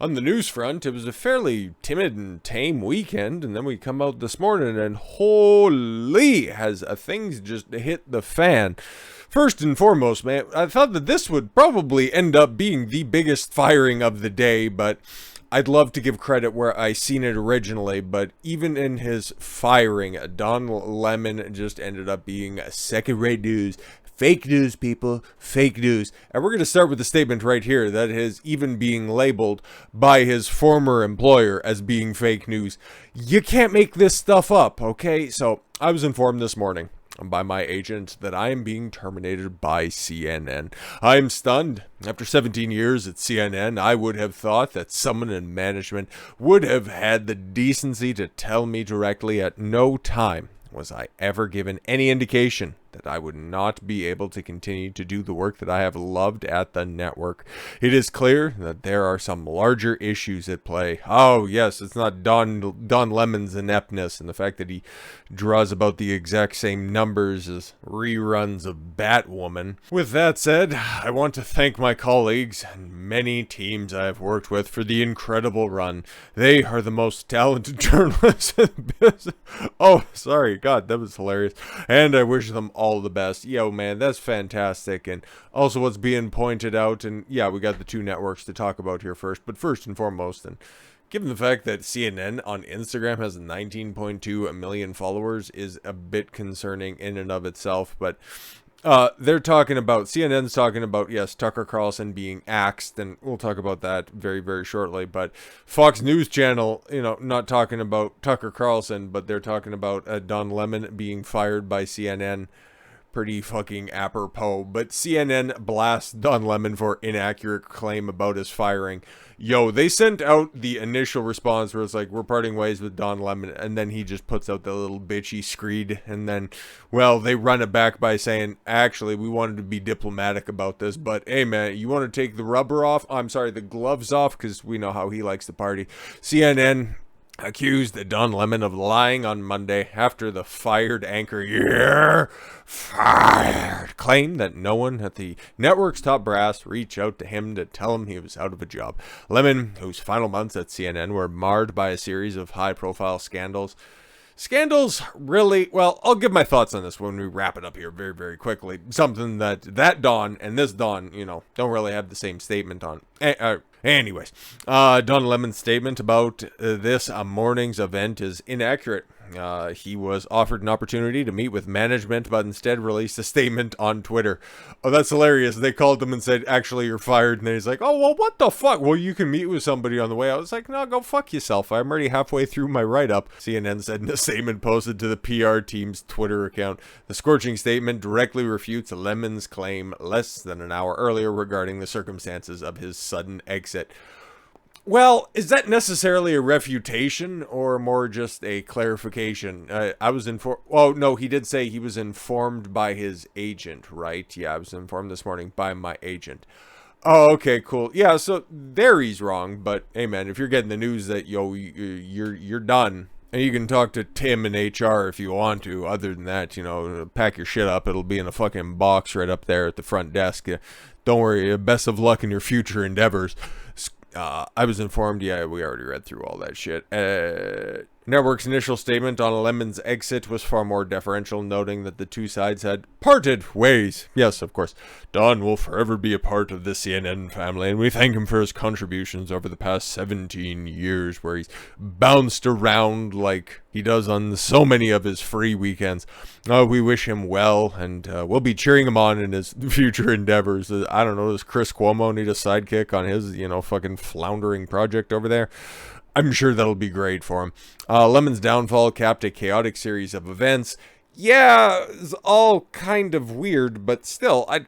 On the news front, it was a fairly timid and tame weekend, and then we come out this morning and holy, has things just hit the fan. First and foremost, man, I thought that this would probably end up being the biggest firing of the day, but I'd love to give credit where I seen it originally, but even in his firing, Don Lemon just ended up being second-rate news. Fake news, people. Fake news. And we're going to start with the statement right here that is even being labeled by his former employer as being fake news. You can't make this stuff up, okay? So I was informed this morning by my agent that I am being terminated by CNN. I'm stunned. After 17 years at CNN, I would have thought that someone in management would have had the decency to tell me directly. At no time was I ever given any indication that I would not be able to continue to do the work that I have loved at the network. It is clear that there are some larger issues at play. Oh, yes, it's not Don Lemon's ineptness and the fact that he draws about the exact same numbers as reruns of Batwoman. With that said, I want to thank my colleagues and many teams I have worked with for the incredible run. They are the most talented journalists in the business. Oh, sorry, God, that was hilarious. And I wish them all the best. Yo, man, that's fantastic. And also what's being pointed out, and yeah, we got the two networks to talk about here first, but first and foremost, and given the fact that CNN on Instagram has 19.2 million followers is a bit concerning in and of itself, but they're talking about, CNN's talking about, yes, Tucker Carlson being axed, and we'll talk about that very, very shortly, but Fox News Channel, not talking about Tucker Carlson, but they're talking about Don Lemon being fired by CNN. Pretty fucking apropos, but CNN blasts Don Lemon for inaccurate claim about his firing. Yo, they sent out the initial response where it's like, we're parting ways with Don Lemon, and then he just puts out the little bitchy screed, and then, well, they run it back by saying, actually, we wanted to be diplomatic about this, but hey man, you want to take the the gloves off, because we know how he likes to party. CNN accused Don Lemon of lying on Monday after the fired anchor, claimed that no one at the network's top brass reached out to him to tell him he was out of a job. Lemon, whose final months at CNN were marred by a series of high-profile scandals, really, well, I'll give my thoughts on this when we wrap it up here very, very quickly. Something that Don and this Don, don't really have the same statement on. Anyways, Don Lemon's statement about this morning's event is inaccurate. He was offered an opportunity to meet with management, but instead released a statement on Twitter. Oh, that's hilarious. They called him and said, actually, you're fired. And then he's like, oh, well, what the fuck? Well, you can meet with somebody on the way. I was like, no, go fuck yourself. I'm already halfway through my write-up. CNN said in a statement posted to the PR team's Twitter account. The scorching statement directly refutes Lemon's claim less than an hour earlier regarding the circumstances of his sudden exit. Well, is that necessarily a refutation or more just a clarification? I was informed. Oh, no, he did say he was informed by his agent, right? Yeah, I was informed this morning by my agent. Oh, okay, cool. Yeah, so there he's wrong. But hey, man, if you're getting the news that you're done, and you can talk to Tim in HR if you want to. Other than that, pack your shit up. It'll be in a fucking box right up there at the front desk. Don't worry. Best of luck in your future endeavors. I was informed, yeah, we already read through all that shit. Network's initial statement on Lemon's exit was far more deferential, noting that the two sides had parted ways. Yes, of course. Don will forever be a part of the CNN family, and we thank him for his contributions over the past 17 years, where he's bounced around like he does on so many of his free weekends. We wish him well, and we'll be cheering him on in his future endeavors. I don't know, does Chris Cuomo need a sidekick on his, fucking floundering project over there? I'm sure that'll be great for him. Lemon's downfall capped a chaotic series of events. Yeah, it's all kind of weird, but still, I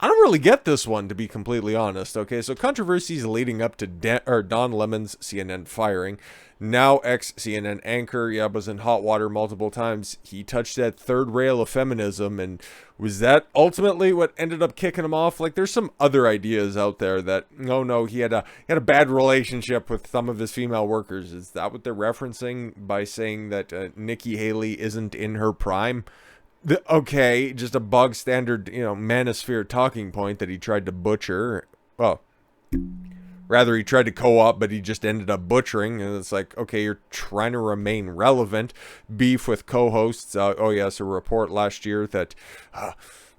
don't really get this one, to be completely honest. Okay, so controversies leading up to Don Lemon's CNN firing. Now ex-CNN anchor, was in hot water multiple times. He touched that third rail of feminism, and was that ultimately what ended up kicking him off? Like, there's some other ideas out there that, no, he had a bad relationship with some of his female workers. Is that what they're referencing by saying that Nikki Haley isn't in her prime? Okay, just a bog standard, manosphere talking point that he tried to butcher. Well, Rather, he tried to co-op, but he just ended up butchering. And it's like, okay, you're trying to remain relevant. Beef with co-hosts. Oh, yes, a report last year that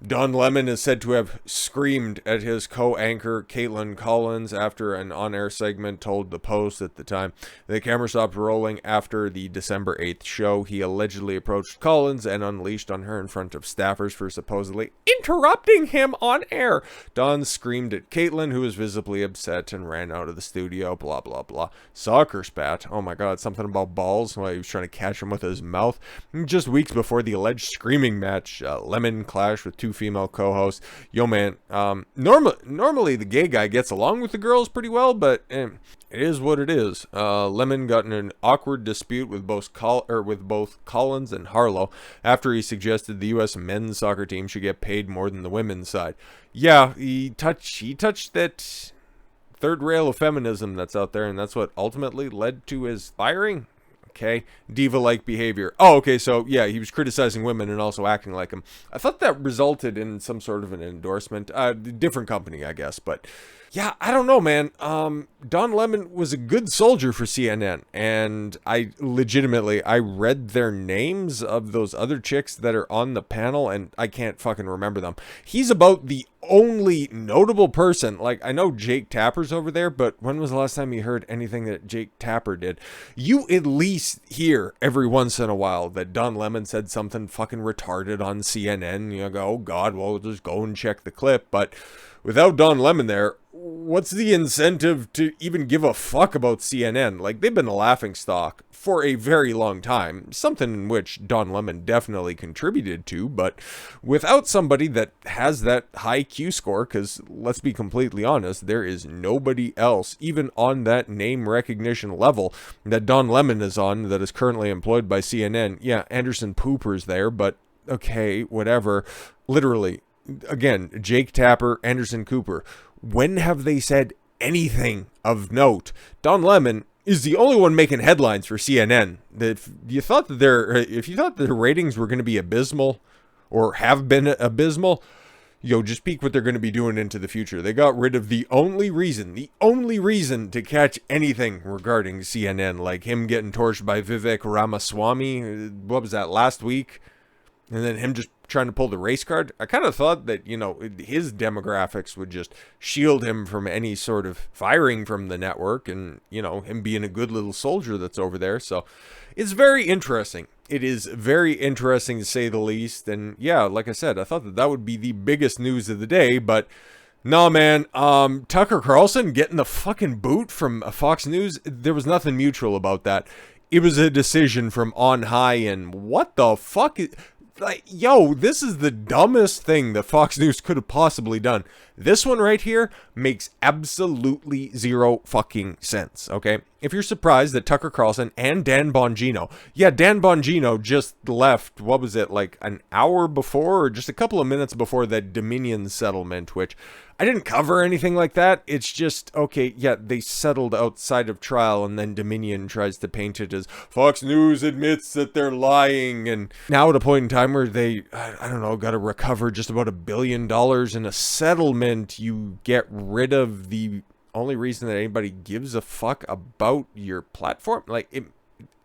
Don Lemon is said to have screamed at his co-anchor, Caitlin Collins, after an on-air segment told the Post at the time. The camera stopped rolling after the December 8th show. He allegedly approached Collins and unleashed on her in front of staffers for supposedly interrupting him on air. Don screamed at Caitlin, who was visibly upset, and ran out of the studio, blah, blah, blah. Soccer spat. Oh my god, something about balls while he was trying to catch him with his mouth. Just weeks before the alleged screaming match, Lemon clashed with two female co-hosts. Yo, man, normally the gay guy gets along with the girls pretty well, but it is what it is. Lemon got in an awkward dispute with both Collins and Harlow after he suggested the U.S. men's soccer team should get paid more than the women's side. Yeah, he touched that third rail of feminism that's out there, and that's what ultimately led to his firing. Okay, diva-like behavior. Oh, okay, so yeah, he was criticizing women and also acting like them. I thought that resulted in some sort of an endorsement. Different company, I guess, but yeah, I don't know, man. Don Lemon was a good soldier for CNN, and I read their names of those other chicks that are on the panel, and I can't fucking remember them. He's about the only notable person. Like, I know Jake Tapper's over there, but when was the last time you heard anything that Jake Tapper did? You at least hear every once in a while that Don Lemon said something fucking retarded on CNN. You go, oh god, well, just go and check the clip. But without Don Lemon there, what's the incentive to even give a fuck about CNN? Like, they've been a laughingstock for a very long time, something in which Don Lemon definitely contributed to, but without somebody that has that high Q score, because let's be completely honest, there is nobody else, even on that name recognition level that Don Lemon is on, that is currently employed by CNN. Yeah, Anderson Pooper's there, but okay, whatever. Literally, again, Jake Tapper, Anderson Cooper. When have they said anything of note? Don Lemon is the only one making headlines for CNN. If you thought that their ratings were going to be abysmal, or have been abysmal, just peek what they're going to be doing into the future. They got rid of the only reason to catch anything regarding CNN, like him getting torched by Vivek Ramaswamy. What was that, last week? And then him just trying to pull the race card. I kind of thought that, his demographics would just shield him from any sort of firing from the network, and, him being a good little soldier that's over there. So it's very interesting. It is very interesting, to say the least. And yeah, like I said, I thought that would be the biggest news of the day, but no, man. Tucker Carlson getting the fucking boot from Fox News. There was nothing mutual about that. It was a decision from on high, and what the fuck is... Like, yo, this is the dumbest thing that Fox News could have possibly done. This one right here makes absolutely zero fucking sense, okay? If you're surprised that Tucker Carlson and Dan Bongino, yeah, Dan Bongino just left, what was it, like an hour before, or just a couple of minutes before that Dominion settlement, which I didn't cover anything like that. It's just, okay, yeah, they settled outside of trial, and then Dominion tries to paint it as Fox News admits that they're lying, and now at a point in time where they, I don't know, got to recover just about $1 billion in a settlement, you get rid of the only reason that anybody gives a fuck about your platform. Like, it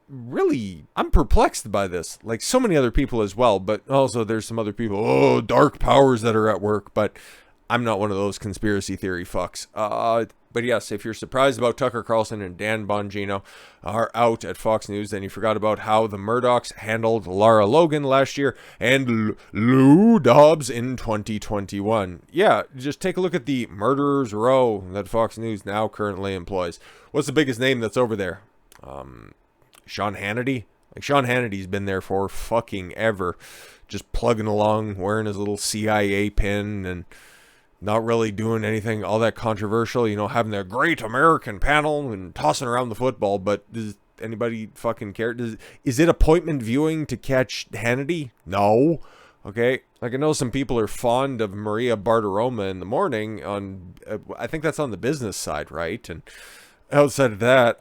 really, I'm perplexed by this, like so many other people as well, but also there's some other people, dark powers that are at work, but I'm not one of those conspiracy theory fucks. But yes, if you're surprised about Tucker Carlson and Dan Bongino are out at Fox News, then you forgot about how the Murdochs handled Lara Logan last year and Lou Dobbs in 2021. Yeah, just take a look at the murderers row that Fox News now currently employs. What's the biggest name that's over there? Sean Hannity? Like, Sean Hannity's been there for fucking ever, just plugging along, wearing his little CIA pin, and not really doing anything all that controversial, having their great American panel and tossing around the football. But does anybody fucking care? Is it appointment viewing to catch Hannity? No. Okay. Like, I know some people are fond of Maria Bartiromo in the morning on, I think that's on the business side, right? And outside of that,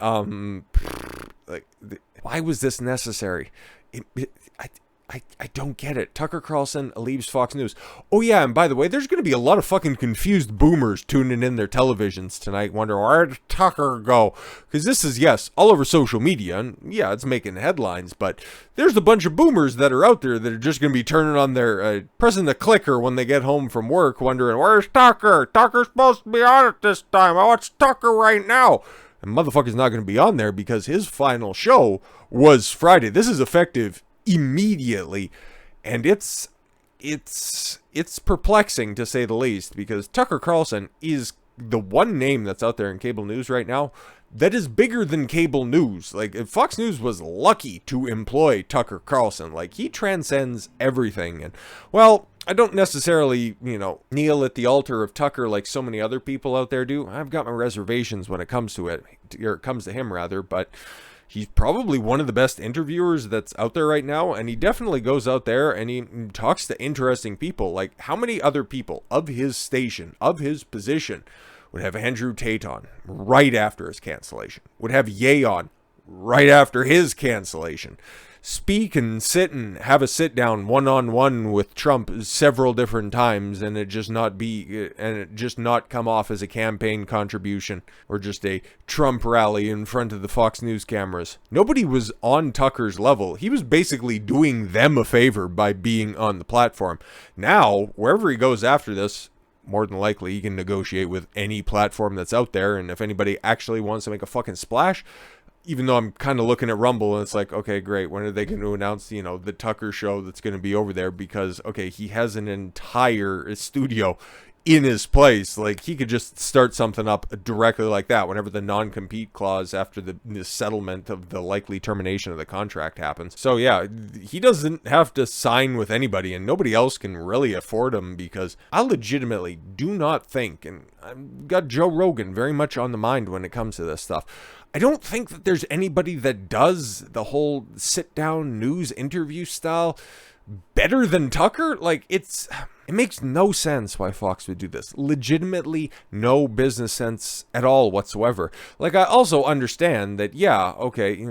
why was this necessary? I don't get it. Tucker Carlson leaves Fox News. Oh, yeah, and by the way, there's going to be a lot of fucking confused boomers tuning in their televisions tonight, wondering, where did Tucker go? Because this is, yes, all over social media, and yeah, it's making headlines, but there's a bunch of boomers that are out there that are just going to be turning on their, pressing the clicker when they get home from work, wondering, where's Tucker? Tucker's supposed to be on it this time. I watch Tucker right now. And motherfucker's not going to be on there because his final show was Friday. This is effective immediately, and it's perplexing to say the least, because Tucker Carlson is the one name that's out there in cable news right now that is bigger than cable news. Like, if Fox News was lucky to employ Tucker Carlson, like, he transcends everything. And well, I don't necessarily, kneel at the altar of Tucker like so many other people out there do. I've got my reservations when it comes to it, or it comes to him rather, but he's probably one of the best interviewers that's out there right now, and he definitely goes out there and he talks to interesting people. Like, how many other people of his station, of his position, would have Andrew Tate on right after his cancellation, would have Ye on right after his cancellation, speak and sit and have a sit down one-on-one with Trump several different times, and it just not come off as a campaign contribution or just a Trump rally in front of the Fox News cameras. Nobody was on Tucker's level. He was basically doing them a favor by being on the platform. Now, wherever he goes after this, more than likely he can negotiate with any platform that's out there, and if anybody actually wants to make a fucking splash, even though I'm kind of looking at Rumble and it's like, okay, great, when are they going to announce, the Tucker show that's going to be over there? Because, okay, he has an entire studio in his place. Like, he could just start something up directly like that whenever the non-compete clause after the settlement of the likely termination of the contract happens. So yeah, he doesn't have to sign with anybody, and nobody else can really afford him, because I legitimately do not think, and I've got Joe Rogan very much on the mind when it comes to this stuff, I don't think that there's anybody that does the whole sit-down news interview style better than Tucker. Like, it makes no sense why Fox would do this. Legitimately no business sense at all whatsoever. Like, I also understand that, yeah, okay, he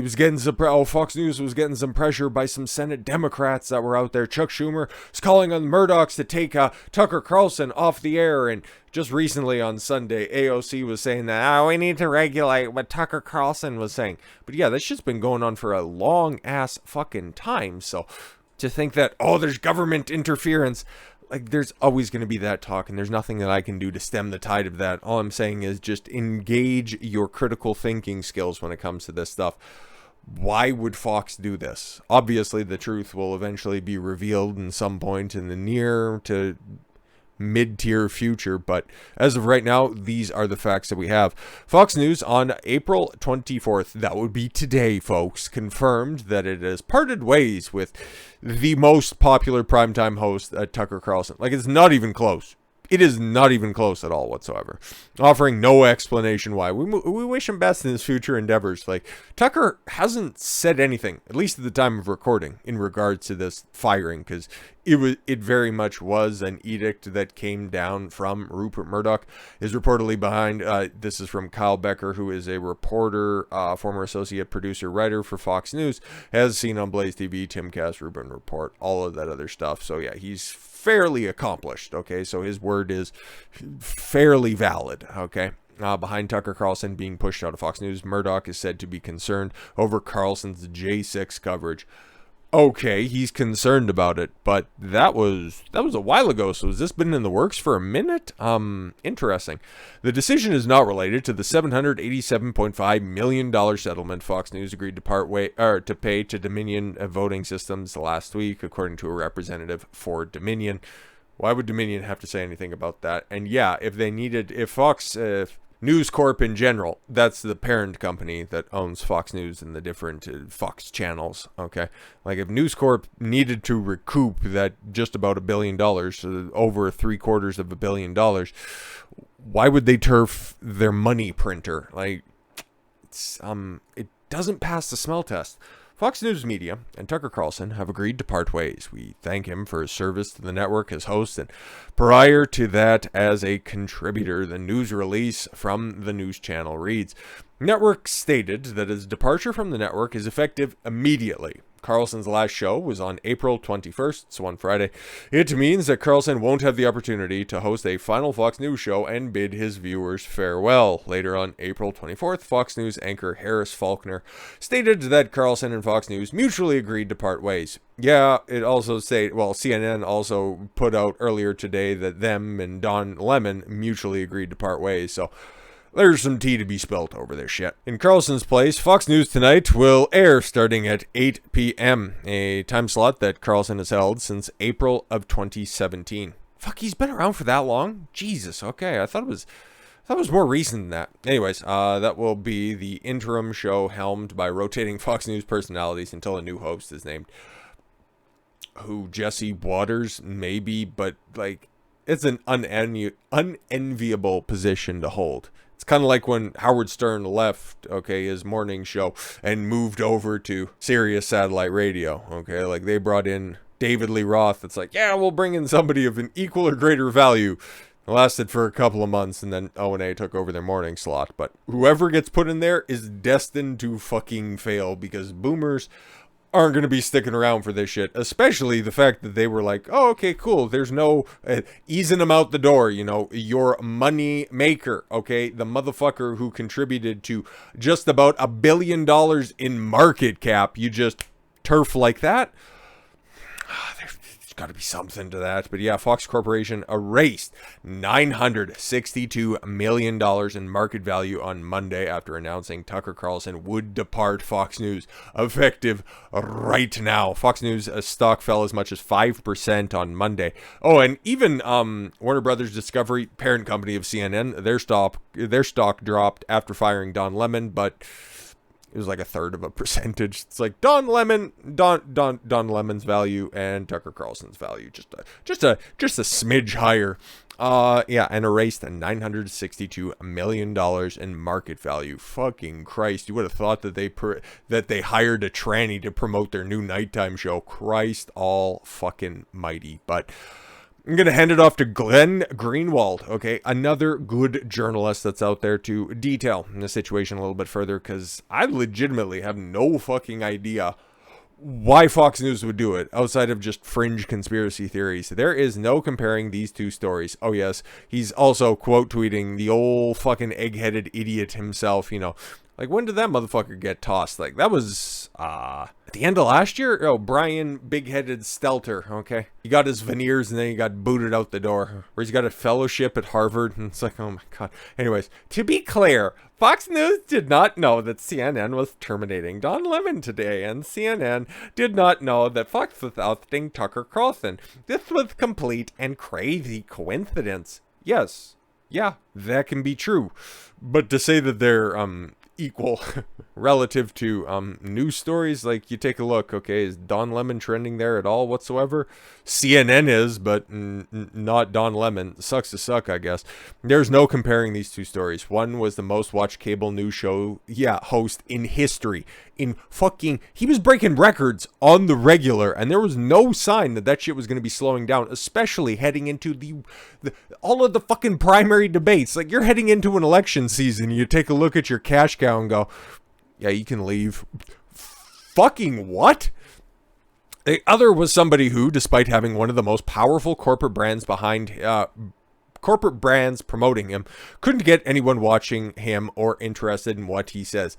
was getting Fox News was getting some pressure by some Senate Democrats that were out there. Chuck Schumer was calling on the Murdochs to take Tucker Carlson off the air, and just recently on Sunday, AOC was saying that, we need to regulate what Tucker Carlson was saying. But yeah, that shit's been going on for a long-ass fucking time. So to think that, there's government interference, like, there's always going to be that talk, and there's nothing that I can do to stem the tide of that. All I'm saying is just engage your critical thinking skills when it comes to this stuff. Why would Fox do this? Obviously, the truth will eventually be revealed in some point in the near to mid-tier future, but as of right now, these are the facts that we have. Fox News on April 24th, that would be today, folks, confirmed that it has parted ways with the most popular primetime host, Tucker Carlson. Like, it's not even close. It is not even close at all whatsoever. Offering no explanation why. We wish him best in his future endeavors. Like, Tucker hasn't said anything, at least at the time of recording, in regards to this firing, because it very much was an edict that came down from Rupert Murdoch. Is reportedly behind, this is from Kyle Becker, who is a reporter, former associate producer, writer for Fox News, has seen on Blaze TV, Timcast, Rupert Report, all of that other stuff. So yeah, he's fairly accomplished, okay? So his word is fairly valid, okay? Behind Tucker Carlson being pushed out of Fox News, Murdoch is said to be concerned over Carlson's J6 coverage. Okay, he's concerned about it, but that was a while ago, so has this been in the works for a minute? Interesting. The decision is not related to the $787.5 million settlement Fox News agreed to pay to Dominion Voting Systems last week, according to a representative for Dominion. Why would Dominion have to say anything about that? And yeah, if Fox News Corp in general, that's the parent company that owns Fox News and the different Fox channels, okay? Like, if News Corp needed to recoup that just about $1 billion, over $750 million, why would they turf their money printer? Like, it doesn't pass the smell test. Fox News Media and Tucker Carlson have agreed to part ways. We thank him for his service to the network as host, and prior to that as a contributor. The news release from the news channel reads, network stated that his departure from the network is effective immediately. Carlson's last show was on April 21st, so on Friday. It means that Carlson won't have the opportunity to host a final Fox News show and bid his viewers farewell. Later on April 24th, Fox News anchor Harris Faulkner stated that Carlson and Fox News mutually agreed to part ways. Yeah, it also CNN also put out earlier today that them and Don Lemon mutually agreed to part ways, so there's some tea to be spilt over this shit. In Carlson's place, Fox News Tonight will air starting at 8 p.m., a time slot that Carlson has held since April of 2017. Fuck, he's been around for that long? Jesus, okay, I thought it was more recent than that. Anyways, that will be the interim show helmed by rotating Fox News personalities until a new host is named. Who, Jesse Waters? Maybe, but, like, it's an unenviable position to hold. It's kind of like when Howard Stern left, okay, his morning show and moved over to Sirius Satellite Radio, okay? Like, they brought in David Lee Roth. It's like, yeah, we'll bring in somebody of an equal or greater value. It lasted for a couple of months, and then O&A took over their morning slot. But whoever gets put in there is destined to fucking fail, because boomers aren't going to be sticking around for this shit, especially the fact that they were like, oh, okay, cool, there's no easing them out the door, you know, your money maker, okay, the motherfucker who contributed to just about $1 billion in market cap, you just turf like that. Got to be something to that. But yeah, Fox Corporation erased $962 million in market value on Monday after announcing Tucker Carlson would depart Fox News effective right now. Fox News stock fell as much as 5% on Monday. Oh, and even Warner Brothers Discovery, parent company of CNN, their stock dropped after firing Don Lemon, but it was like 1/3 of a percentage. It's like Don Lemon's value and Tucker Carlson's value just a smidge higher. Yeah, and erased $962 million in market value. Fucking Christ! You would have thought that they hired a tranny to promote their new nighttime show. Christ all fucking mighty, but I'm going to hand it off to Glenn Greenwald, okay? Another good journalist that's out there to detail the situation a little bit further, because I legitimately have no fucking idea why Fox News would do it outside of just fringe conspiracy theories. There is no comparing these two stories. Oh, yes, he's also quote tweeting the old fucking egg-headed idiot himself, you know. Like, when did that motherfucker get tossed? Like, that was, at the end of last year? Oh, Brian Big-Headed Stelter, okay? He got his veneers and then he got booted out the door. Where he's got a fellowship at Harvard, and it's like, oh my god. Anyways, to be clear, Fox News did not know that CNN was terminating Don Lemon today, and CNN did not know that Fox was ousting Tucker Carlson. This was complete and crazy coincidence. Yes, yeah, that can be true. But to say that they're, equal relative to news stories, like, you take a look, okay, is Don Lemon trending there at all whatsoever? CNN is, but not Don Lemon. Sucks to suck, I guess. There's no comparing these two stories. One was the most watched cable news show, host in history. He was breaking records on the regular, and there was no sign that shit was going to be slowing down, especially heading into all of the fucking primary debates. Like, you're heading into an election season, you take a look at your cash cow and go, yeah, you can leave. Fucking what? The other was somebody who, despite having one of the most powerful corporate brands promoting him, couldn't get anyone watching him or interested in what he says.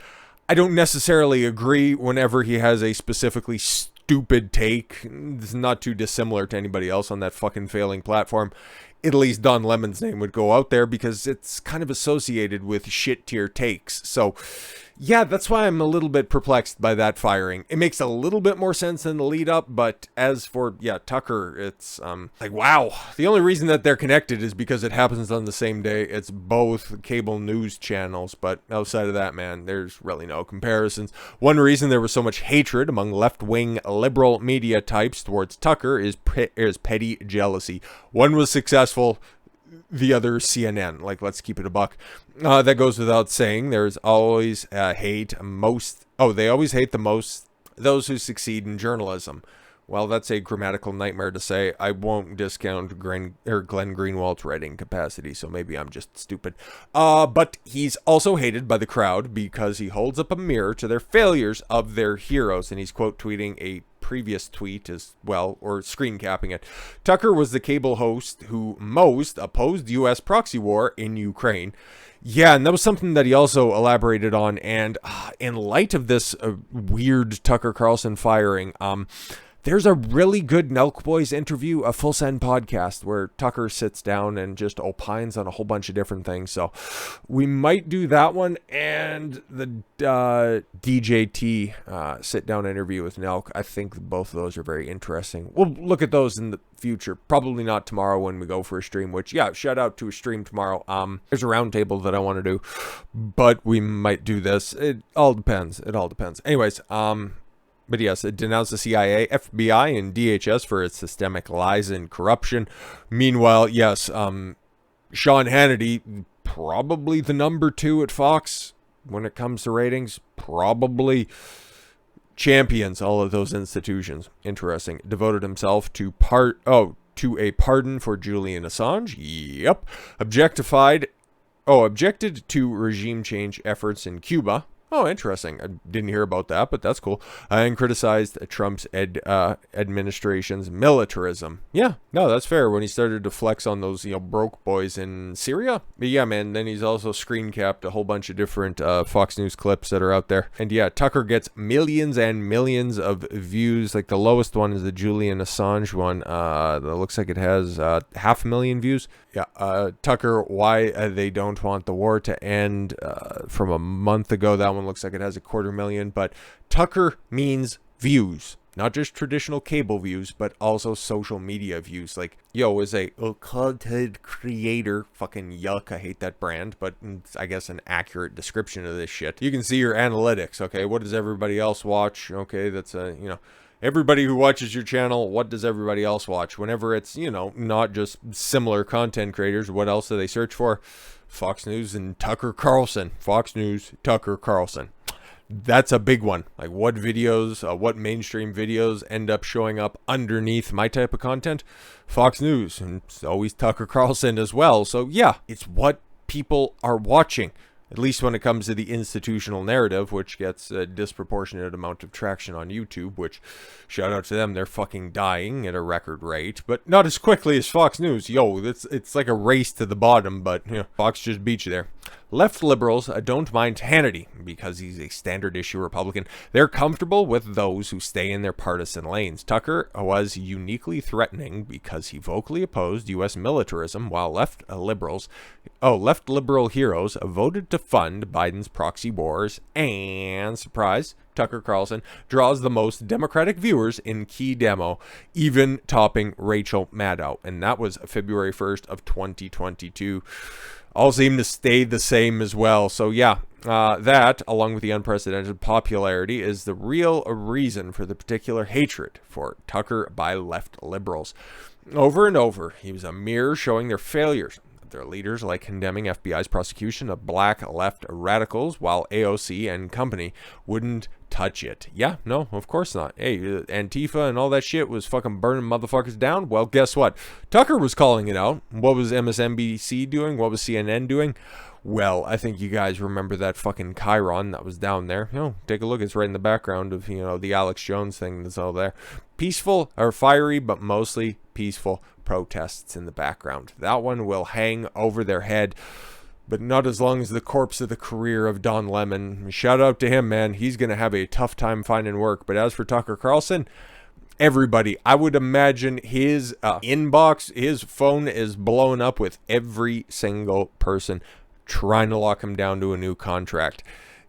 I don't necessarily agree whenever he has a specifically stupid take. It's not too dissimilar to anybody else on that fucking failing platform. At least Don Lemon's name would go out there because it's kind of associated with shit tier takes. So, yeah, that's why I'm a little bit perplexed by that firing. It makes a little bit more sense in the lead up, but as for, Tucker, it's, like, wow. The only reason that they're connected is because it happens on the same day. It's both cable news channels, but outside of that, man, there's really no comparisons. One reason there was so much hatred among left-wing liberal media types towards Tucker is petty jealousy. One was successful, the other CNN. Like, let's keep it a buck. That goes without saying. There's always they always hate the most those who succeed in journalism. well, that's a grammatical nightmare to say. I won't discount Glenn Greenwald's writing capacity, so maybe I'm just stupid. But he's also hated by the crowd because he holds up a mirror to their failures of their heroes, and he's quote tweeting a previous tweet as well, or screen capping it. Tucker was the cable host who most opposed U.S. proxy war in Ukraine. Yeah, and that was something that he also elaborated on. And in light of this weird Tucker Carlson firing, there's a really good Nelk Boys interview, a Full Send podcast, where Tucker sits down and just opines on a whole bunch of different things. So we might do that one, and the DJT sit-down interview with Nelk. I think both of those are very interesting. We'll look at those in the future. Probably not tomorrow when we go for a stream, which, yeah, shout out to a stream tomorrow. There's a roundtable that I want to do, but we might do this. It all depends. Anyways, but yes, it denounced the CIA, FBI, and DHS for its systemic lies and corruption. Meanwhile, yes, Sean Hannity, probably the number 2 at Fox when it comes to ratings, probably champions all of those institutions. Interesting. Devoted himself to a pardon for Julian Assange. Yep. Objected to regime change efforts in Cuba. Oh, interesting. I didn't hear about that, but that's cool. And criticized Trump's administration's militarism. Yeah, no, that's fair. When he started to flex on those, broke boys in Syria. But yeah, man, then he's also screen capped a whole bunch of different Fox News clips that are out there. And yeah, Tucker gets millions and millions of views. Like the lowest one is the Julian Assange one. That looks like it has 500,000 views. Yeah, Tucker, why they don't want the war to end from a month ago. That one looks like it has 250,000, but Tucker means views, not just traditional cable views, but also social media views. Like, as a content creator, fucking yuck, I hate that brand, but I guess an accurate description of this shit. You can see your analytics, okay? What does everybody else watch? Okay, that's everybody who watches your channel, what does everybody else watch? Whenever it's, not just similar content creators, what else do they search for? Fox News and Tucker Carlson. Fox News, Tucker Carlson. That's a big one. Like what videos, what mainstream videos end up showing up underneath my type of content? Fox News, and it's always Tucker Carlson as well. So yeah, it's what people are watching. At least when it comes to the institutional narrative, which gets a disproportionate amount of traction on YouTube, which, shout out to them, they're fucking dying at a record rate, but not as quickly as Fox News. It's like a race to the bottom, but Fox just beat you there. Left liberals don't mind Hannity because he's a standard issue Republican. They're comfortable with those who stay in their partisan lanes. Tucker was uniquely threatening because he vocally opposed U.S. militarism, while left liberal heroes voted to fund Biden's proxy wars, and, surprise, Tucker Carlson draws the most Democratic viewers in key demo, even topping Rachel Maddow, and that was February 1st of 2022. All seem to stay the same as well. So yeah, that, along with the unprecedented popularity, is the real reason for the particular hatred for Tucker by left liberals. Over and over, he was a mirror showing their failures. Their leaders, like condemning FBI's prosecution of black left radicals, while AOC and company wouldn't touch it. Yeah, no, of course not. Hey, Antifa and all that shit was fucking burning motherfuckers down. Well, guess what? Tucker was calling it out. What was MSNBC doing? What was CNN doing? Well, I think you guys remember that fucking Chiron that was down there. Take a look. It's right in the background of, the Alex Jones thing that's all there. Peaceful or fiery, but mostly peaceful protests in the background. That one will hang over their head, but not as long as the corpse of the career of Don Lemon. Shout out to him, man. He's going to have a tough time finding work. But as for Tucker Carlson, everybody, I would imagine his inbox, his phone is blowing up with every single person trying to lock him down to a new contract.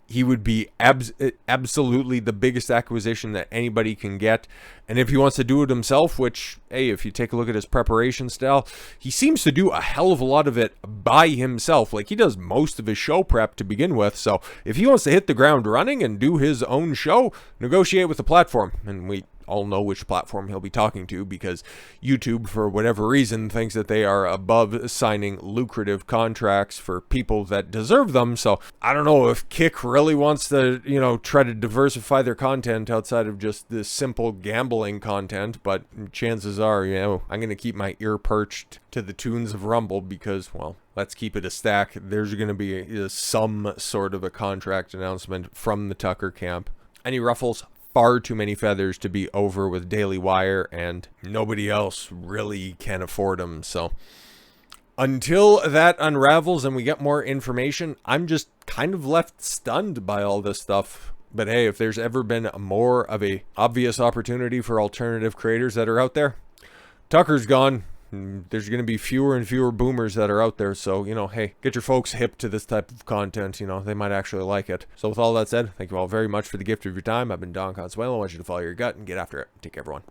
He would be absolutely the biggest acquisition that anybody can get. And if he wants to do it himself, which, hey, if you take a look at his preparation style, he seems to do a hell of a lot of it by himself. Like, he does most of his show prep to begin with. So if he wants to hit the ground running and do his own show, negotiate with the platform. And we all know which platform he'll be talking to, because YouTube, for whatever reason, thinks that they are above signing lucrative contracts for people that deserve them. So I don't know if Kick really wants to, try to diversify their content outside of just this simple gambling content, but chances are, I'm going to keep my ear perched to the tunes of Rumble because, well, let's keep it a stack. There's going to be some sort of a contract announcement from the Tucker camp. And he ruffles far too many feathers to be over with Daily Wire, and nobody else really can afford them. So until that unravels and we get more information, I'm just kind of left stunned by all this stuff. But hey, if there's ever been more of a obvious opportunity for alternative creators that are out there, Tucker's gone. There's going to be fewer and fewer boomers that are out there. So, hey, get your folks hip to this type of content. They might actually like it. So with all that said, thank you all very much for the gift of your time. I've been Don Consuelo. I want you to follow your gut and get after it. Take care, everyone.